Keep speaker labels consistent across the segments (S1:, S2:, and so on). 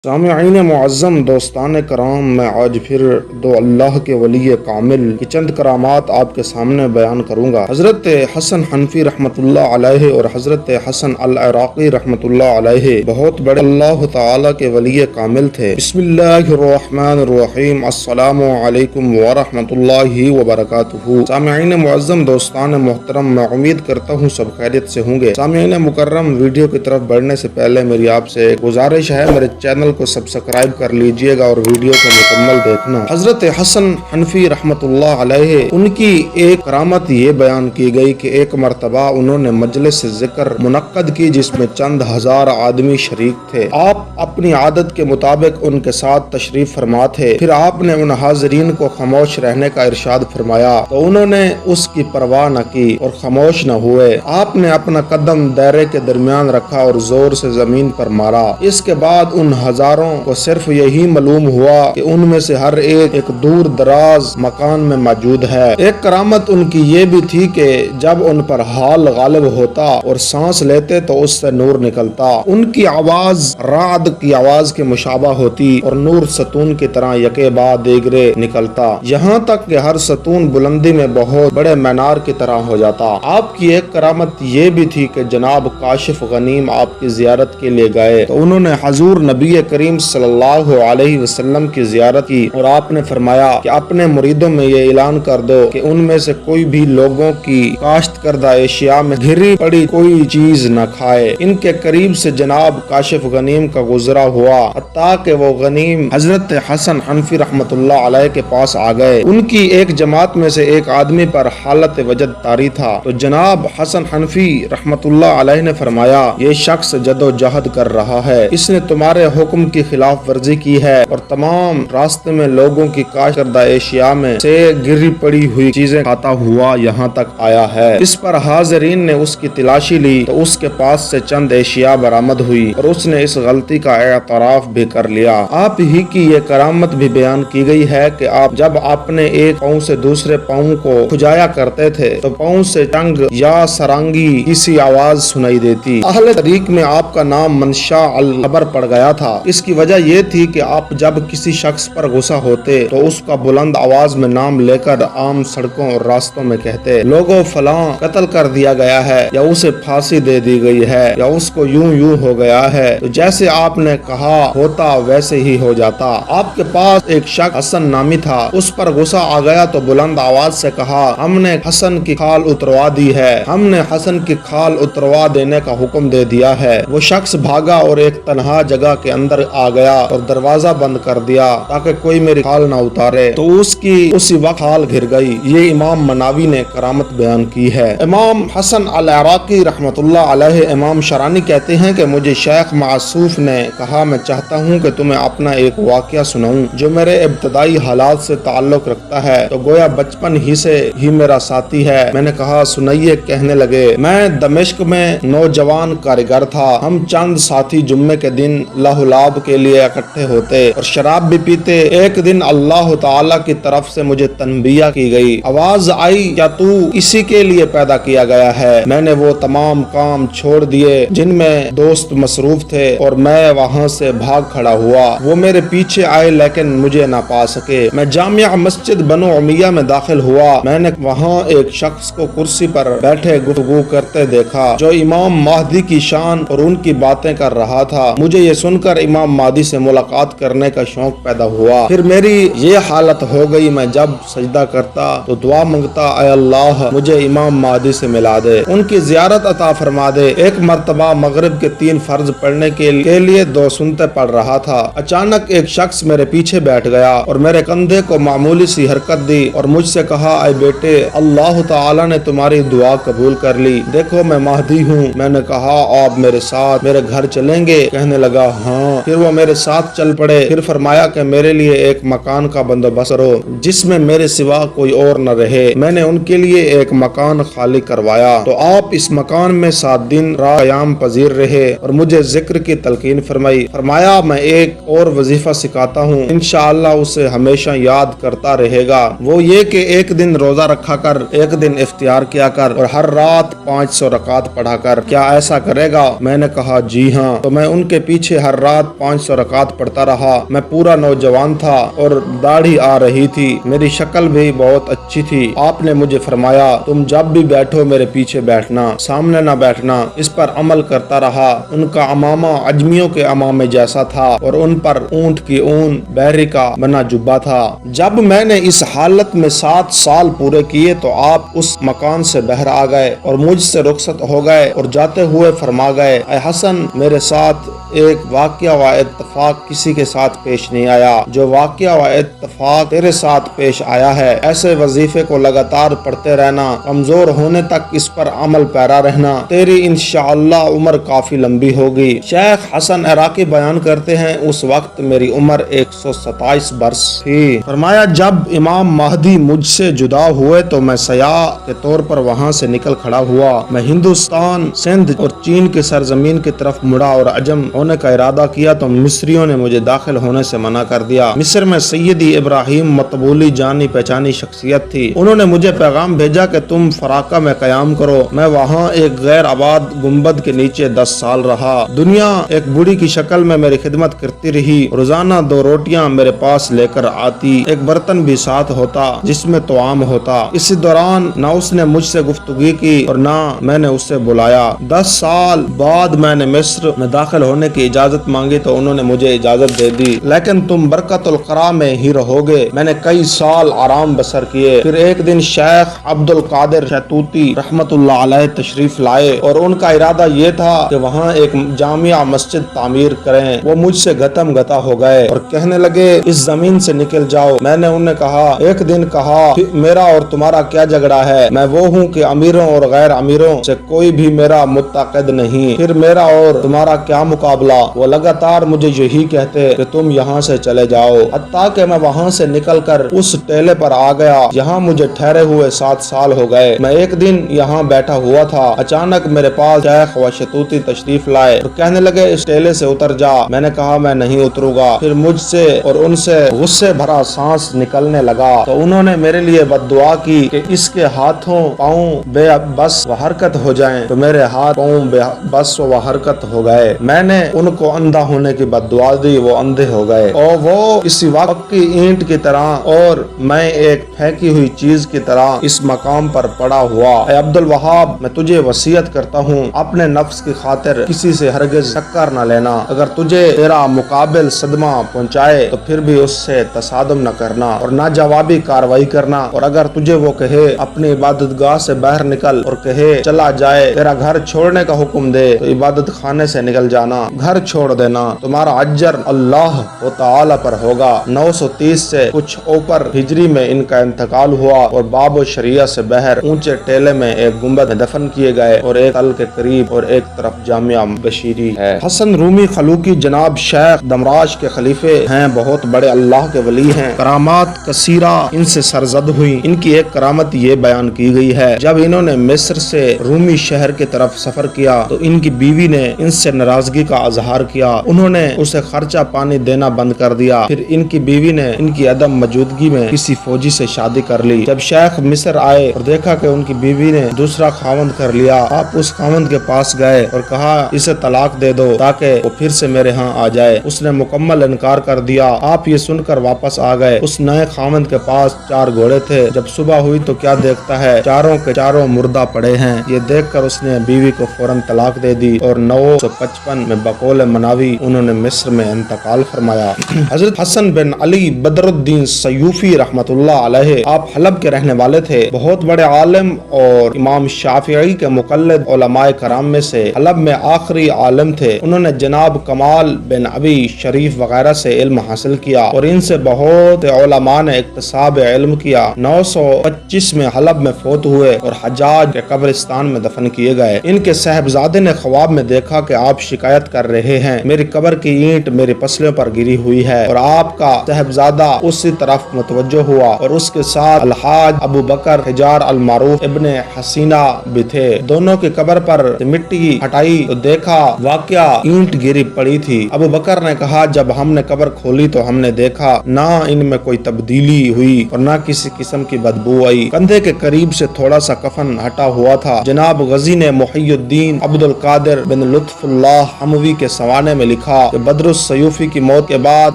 S1: سامعین معظم دوستان کرام، میں آج پھر دو اللہ کے ولی کامل کی چند کرامات آپ کے سامنے بیان کروں گا۔ حضرت حسن حنفی رحمۃ اللہ علیہ اور حضرت حسن العراقی رحمۃ اللہ علیہ بہت بڑے اللہ تعالی کے ولی کامل تھے۔ بسم اللہ الرحمن الرحیم، السلام علیکم ورحمۃ اللہ وبرکاتہ۔ سامعین معظم دوستان محترم، میں امید کرتا ہوں سب خیریت سے ہوں گے۔ سامعین مکرم، ویڈیو کی طرف بڑھنے سے پہلے میری آپ سے ایک گزارش ہے، میرے چینل کو سبسکرائب کر لیجئے گا اور ویڈیو کو مکمل دیکھنا۔ حضرت حسن حنفی رحمت اللہ علیہ، ان کی ایک کرامت یہ بیان کی گئی کہ ایک مرتبہ انہوں نے مجلس ذکر منعقد کی جس میں چند ہزار آدمی شریک تھے۔ آپ اپنی عادت کے مطابق ان کے ساتھ تشریف فرما تھے۔ پھر آپ نے ان حاضرین کو خاموش رہنے کا ارشاد فرمایا تو انہوں نے اس کی پرواہ نہ کی اور خاموش نہ ہوئے۔ آپ نے اپنا قدم دائرے کے درمیان رکھا اور زور سے زمین پر مارا۔ اس کے بعد ان ہزاروں کو صرف یہی معلوم ہوا کہ ان میں سے ہر ایک دور دراز مکان میں موجود ہے۔ ایک کرامت ان کی یہ بھی تھی کہ جب ان پر حال غالب ہوتا اور سانس لیتے تو اس سے نور نکلتا۔ ان کی آواز رعد کی آواز کے مشابہ ہوتی اور نور ستون کی طرح یکے بعد دیگرے نکلتا، یہاں تک کہ ہر ستون بلندی میں بہت بڑے مینار کی طرح ہو جاتا۔ آپ کی ایک کرامت یہ بھی تھی کہ جناب کاشف غنیم آپ کی زیارت کے لیے گئے تو انہوں نے حضور نبی کریم صلی اللہ علیہ وسلم کی زیارت کی اور آپ نے فرمایا کہ اپنے مریدوں میں یہ اعلان کر دو کہ ان میں سے کوئی بھی لوگوں کی کاشت کردہ اشیاء میں گھری پڑی کوئی چیز نہ کھائے۔ ان کے قریب سے جناب کاشف غنیم کا گزرا ہوا حتیٰ کہ وہ غنیم حضرت حسن حنفی رحمت اللہ علیہ کے پاس آ گئے۔ ان کی ایک جماعت میں سے ایک آدمی پر حالت وجد طاری تھا تو جناب حسن حنفی رحمت اللہ علیہ نے فرمایا، یہ شخص جد و جہد کر رہا ہے، اس نے تمہارے حکم کی خلاف ورزی کی ہے اور تمام راستے میں لوگوں کی کاشت کردہ اشیاء میں سے گری پڑی ہوئی چیزیں کھاتا ہوا یہاں تک آیا ہے۔ اس پر حاضرین نے اس کی تلاشی لی تو اس کے پاس سے چند اشیاء برآمد ہوئی اور اس نے اس غلطی کا اعتراف بھی کر لیا۔ آپ ہی کی یہ کرامت بھی بیان کی گئی ہے کہ آپ جب اپنے ایک پاؤں سے دوسرے پاؤں کو کھجایا کرتے تھے تو پاؤں سے چنگ یا سرانگی کسی آواز سنائی دیتی۔ اہل طریق میں آپ کا نام منشا الخبر پڑ گیا تھا۔ اس کی وجہ یہ تھی کہ آپ جب کسی شخص پر غصہ ہوتے تو اس کا بلند آواز میں نام لے کر عام سڑکوں اور راستوں میں کہتے، لوگوں فلاں قتل کر دیا گیا ہے یا اسے پھانسی دے دی گئی ہے یا اس کو یوں ہو گیا ہے، تو جیسے آپ نے کہا ہوتا ویسے ہی ہو جاتا۔ آپ کے پاس ایک شخص حسن نامی تھا، اس پر غصہ آ گیا تو بلند آواز سے کہا، ہم نے حسن کی کھال اتروا دی ہے، ہم نے حسن کی کھال اتروا دینے کا حکم دے دیا ہے۔ وہ شخص بھاگا اور ایک تنہا جگہ کے اندر آ گیا اور دروازہ بند کر دیا تاکہ کوئی میری کھال نہ اتارے، تو اس کی اسی وقت کھال گر گئی۔ یہ امام مناوی نے کرامت بیان کی ہے۔ امام حسن العراقی رحمت اللہ علیہ امام شرانی کہتے ہیں کہ مجھے شیخ معصوف نے کہا، میں چاہتا ہوں کہ تمہیں اپنا ایک واقعہ سناؤں جو میرے ابتدائی حالات سے تعلق رکھتا ہے، تو گویا بچپن ہی سے ہی میرا ساتھی ہے۔ میں نے کہا سنائیے۔ کہنے لگے، میں دمشق میں نوجوان کاریگر تھا، ہم چند ساتھی جمعے کے دن لہو لعب کے لیے اکٹھے ہوتے اور شراب بھی پیتے۔ ایک دن اللہ تعالی کی طرف سے مجھے تنبیہ کی گئی، آواز آئی، کیا تو اسی کے لیے پیدا کیا گیا ہے؟ میں نے وہ تمام کام چھوڑ دیے جن میں دوست مصروف تھے اور میں وہاں سے بھاگ کھڑا ہوا۔ وہ میرے پیچھے آئے لیکن مجھے نہ پا سکے۔ میں جامع مسجد بنو امیہ میں داخل ہوا، میں نے وہاں ایک شخص کو کرسی پر بیٹھے گفتگو کرتے دیکھا جو امام مہدی کی شان اور ان کی باتیں کر رہا تھا۔ مجھے یہ سن کر امام مہدی سے ملاقات کرنے کا شوق پیدا ہوا۔ پھر میری یہ حالت ہو گئی، میں جب سجدہ کرتا تو دعا مانگتا، اے اللہ مجھے امام مہدی سے ملا دے، ان کی زیارت عطا فرما دے۔ ایک مرتبہ مغرب کے 3 فرض پڑھنے کے لیے 2 سنتیں پڑھ رہا تھا، اچانک ایک شخص میرے پیچھے بیٹھ گیا اور میرے کندھے کو معمولی سی حرکت دی اور مجھ سے کہا، اے بیٹے اللہ تعالی نے تمہاری دعا قبول کر لی، دیکھو میں مہدی ہوں۔ میں نے کہا آپ میرے ساتھ میرے گھر چلیں گے؟ کہنے لگا ہاں۔ پھر وہ میرے ساتھ چل پڑے۔ پھر فرمایا کہ میرے لیے ایک مکان کا بندوبست کرو جس میں میرے سوا کوئی اور نہ رہے۔ میں نے ان کے لیے ایک مکان خالی کروایا تو آپ اس مکان میں 7 دن رات قیام پذیر رہے اور مجھے ذکر کی تلقین فرمائی۔ فرمایا میں ایک اور وظیفہ سکھاتا ہوں، انشاءاللہ اسے ہمیشہ یاد کرتا رہے گا، وہ یہ کہ ایک دن روزہ رکھا کر، ایک دن افطار کیا کر اور ہر رات 500 رکعت پڑھا کر، کیا ایسا کرے گا؟ میں نے کہا جی ہاں۔ تو میں ان کے پیچھے ہر رات तक 500 रकात पढ़ता रहा। मैं पूरा नौजवान था और दाढ़ी आ रही थी, मेरी शक्ल भी बहुत अच्छी थी। आपने मुझे फरमाया, तुम जब भी बैठो मेरे पीछे बैठना, सामने न बैठना। इस पर अमल करता रहा। उनका अमामा अजमियों के अमामे जैसा था और उन पर ऊंट की ऊन बहरी का बना जुब्बा था। जब मैंने इस हालत में 7 साल पूरे किए तो आप उस मकान से बाहर आ गए और मुझसे रुखसत हो गए और जाते हुए फरमा गए, ऐ हसन, मेरे साथ एक वाक़या व इत्तफाक किसी के साथ पेश नहीं आया जो वाक़या व इत्तफाक तेरे साथ पेश आया है। ऐसे वजीफे को लगातार पढ़ते रहना, कमजोर होने तक इस पर अमल पैरा रहना, तेरी इंशाअल्लाह उम्र काफी लंबी होगी। शेख हसन इराकी बयान करते हैं, उस वक्त मेरी उम्र 127 वर्ष थी। फरमाया, जब इमाम महदी मुझसे जुदा हुए तो मैं सयाह के तौर पर वहाँ से निकल खड़ा हुआ। मैं हिंदुस्तान, सिंध और चीन की सरजमीन की तरफ मुड़ा और अजम होने का इरादा किया तो मिस्रियों ने मुझे दाखिल होने से मना कर दिया। मिस्र में सैयदी इब्राहिम मतबूली जानी पहचानी शख्सियत थी। उन्होंने मुझे पैगाम भेजा कि तुम फराका में कयाम करो। मैं वहाँ एक गैर आबाद गुम्बद के नीचे 10 साल रहा। दुनिया एक बूढ़ी की शक्ल में मेरी खिदमत करती रही। रोजाना 2 रोटियां मेरे पास लेकर आती, एक बर्तन भी साथ होता जिसमें तोआम होता। इसी दौरान न उसने मुझसे गुफ्तगू की और न मैंने उससे बुलाया। 10 साल बाद मैंने मिस्र में दाखिल होने की इजाजत मांगी तो उन्होंने मुझे इजाजत दे दी, लेकिन तुम बरकतुल क़रा में ही रहोगे। मैंने कई साल आराम बसर किए। फिर एक दिन शेख अब्दुल कादिर शैतूती रहमतुल्लाह अलैह तशरीफ लाए और उनका इरादा ये था कि वहाँ एक जामिया मस्जिद तामीर करें। वो मुझसे गतम गता हो गए और कहने लगे, इस जमीन से निकल जाओ। मैंने उन्हें कहा, एक दिन कहा, मेरा और तुम्हारा क्या झगड़ा है? मैं वो हूँ कि अमीरों और गैर अमीरों से कोई भी मेरा मुत्तक़िद नहीं। फिर मेरा और तुम्हारा क्या मुकाबला? वो लगातार मुझे यही कहते कि तुम यहाँ से चले जाओ। हत्ता कि मैं वहाँ से निकलकर उस टेले पर आ गया। यहाँ मुझे ठहरे हुए 7 साल हो गए। मैं एक दिन यहाँ बैठा हुआ था, अचानक मेरे पास शेख व शतूती तशरीफ लाए और कहने लगे, इस टेले से उतर जा। मैंने कहा, मैं नहीं उतरूंगा। फिर मुझसे और उनसे गुस्से भरा सांस निकलने लगा तो उन्होंने मेरे लिए बद्दुआ की कि इसके हाथों पाँव बेबस व हरकत हो जाएं। तो मेरे हाथ पाँव बेबस व हरकत हो गए। मैंने उनको अंधा होने की बद्दुआ दी, वो अंधे हो गए और वो इसी वक्त की ईंट की तरह और मैं एक फेंकी हुई चीज की तरह इस मकाम पर पड़ा हुआ। ऐ अब्दुल वहाब, मैं तुझे वसीयत करता हूँ, अपने नफ्स की खातिर किसी से हरगिज टक्कर न लेना। अगर तुझे तेरा मुकाबिल सदमा पहुँचाए तो फिर भी उससे तसादम न करना और ना जवाबी कार्रवाई करना। और अगर तुझे वो कहे अपनी इबादतगाह से बाहर निकल और कहे चला जाए, तेरा घर छोड़ने का हुक्म दे तो इबादत खाने से निकल जाना, घर छोड़ देना। तुम्हारा अज्जर अल्लाह व तआला पर होगा। 930 से कुछ ऊपर हिजरी में इनका इंतकाल हुआ और बाब शरिया से बाहर ऊंचे टेले में एक गुंबद में दफन किए गए और एक तल के करीब और एक तरफ जामिया बशीरी है। हसन रूमी खलूकी जनाब शेख दमराश के खलीफे हैं, बहुत बड़े अल्लाह के वली हैं। करामात कसीरा इनसे सरजद हुई। इनकी एक करामत ये बयान की गई है, जब इन्होंने मिस्र से रूमी शहर की तरफ सफर किया तो इनकी बीवी ने इनसे नाराजगी का इजहार किया। उन्होंने उसे खर्चा पानी देना बंद कर दिया। फिर इनकी बीवी ने इनकी अदम मौजूदगी में किसी फौजी से शादी कर ली। जब शेख मिस्र आए और देखा कि उनकी बीवी ने दूसरा खावंद कर लिया, आप उस खावंद के पास गए और कहा, इसे तलाक दे दो ताकि वो फिर से मेरे यहाँ आ जाए। उसने मुकम्मल इनकार कर दिया। आप ये सुनकर वापस आ गए। उस नए खावंद के पास 4 घोड़े थे। जब सुबह हुई तो क्या देखता है, चारों के चारों मुर्दा पड़े हैं। ये देखकर उसने बीवी को फौरन तलाक दे दी और 955 में बकौल मनावी उन्होंने मिस्र में इंतकाल फरमाया। हजरत हसन बिन अली बदरुद्दीन सयूफी रहमतुल्लाह अलैह, आप हलब के रहने वाले थे। बहुत बड़े आलिम और इमाम शाफिई के मुकल्लिद उलमाए कराम में से हलब में आखिरी आलिम थे। उन्होंने जनाब कमाल बिन अबी शरीफ वगैरह से इल्म हासिल किया और इनसे बहुत उलमा ने इक्तसाब इल्म किया। 925 में हलब में फौत हुए और हजाज के कब्रिस्तान में दफन किए गए। इनके साहबजादे ने ख्वाब में देखा कि आप शिकायत कर रहे हैं, मेरी कब्र की ईंट मेरी पसलियों पर गिरी हुई है। और आपका साहबजादा उसी तरफ मुतवज्जो हुआ और उसके साथ अलहाज अबू बकर हिजार अल मारूफ इब्ने हसीना भी थे। दोनों की कब्र पर मिट्टी हटाई तो देखा वाकया ईंट गिरी पड़ी थी। अबू बकर ने कहा, जब हमने कब्र खोली तो हमने देखा ना इनमें कोई तब्दीली हुई और ना किसी किस्म की बदबू आई। कंधे के करीब से थोड़ा सा कफन हटा हुआ था। जनाब गजी ने मुहियुद्दीन अब्दुल कादिर बिन लुत्फुल्लाह हमवी के सवाने में लिखा लिखा कि बदरुस सयूफी की मौत के बाद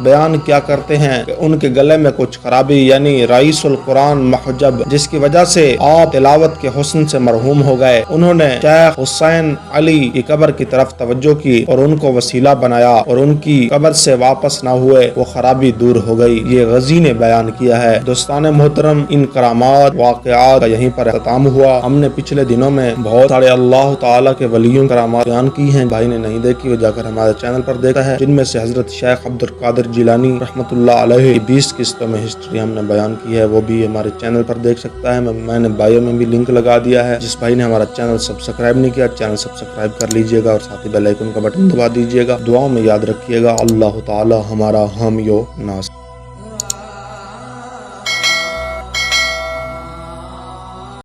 S1: बयान क्या करते हैं कि उनके गले में कुछ खराबी यानी रईसुल कुरान महजब, जिसकी वजह से आप तिलावत के हुस्न से मरहूम हो गए। उन्होंने शेख हुसैन अली की कब्र की तरफ तवज्जो की और उनको वसीला बनाया और उनकी कब्र से वापस न हुए, वो खराबी दूर हो गई। ये गजी ने बयान किया है। दोस्तान मोहतरम, इन करामात वाक़यात का यहीं पर अख्ताम हुआ। हमने पिछले दिनों में बहुत सारे अल्लाह ताला के वलियों करामात बयान की हैं। भाई ने नहीं देखी वो जाकर हमारे चैनल पर देखा है, जिनमें से हजरत शेख अब्दुल कादिर जिलानी रहमतुल्लाह अलैहि की 20 किस्तों में हिस्ट्री हमने बयान की है, वो भी हमारे चैनल पर देख सकता है। मैंने बायो में भी लिंक लगा दिया है। जिस भाई ने हमारा चैनल सब्सक्राइब नहीं किया, चैनल सब्सक्राइब कर लीजिएगा और साथ ही बेल आइकन का बटन दबा दीजिएगा। दुआओं में याद रखिएगा। अल्लाह ताला हमारा हामियो नासिर।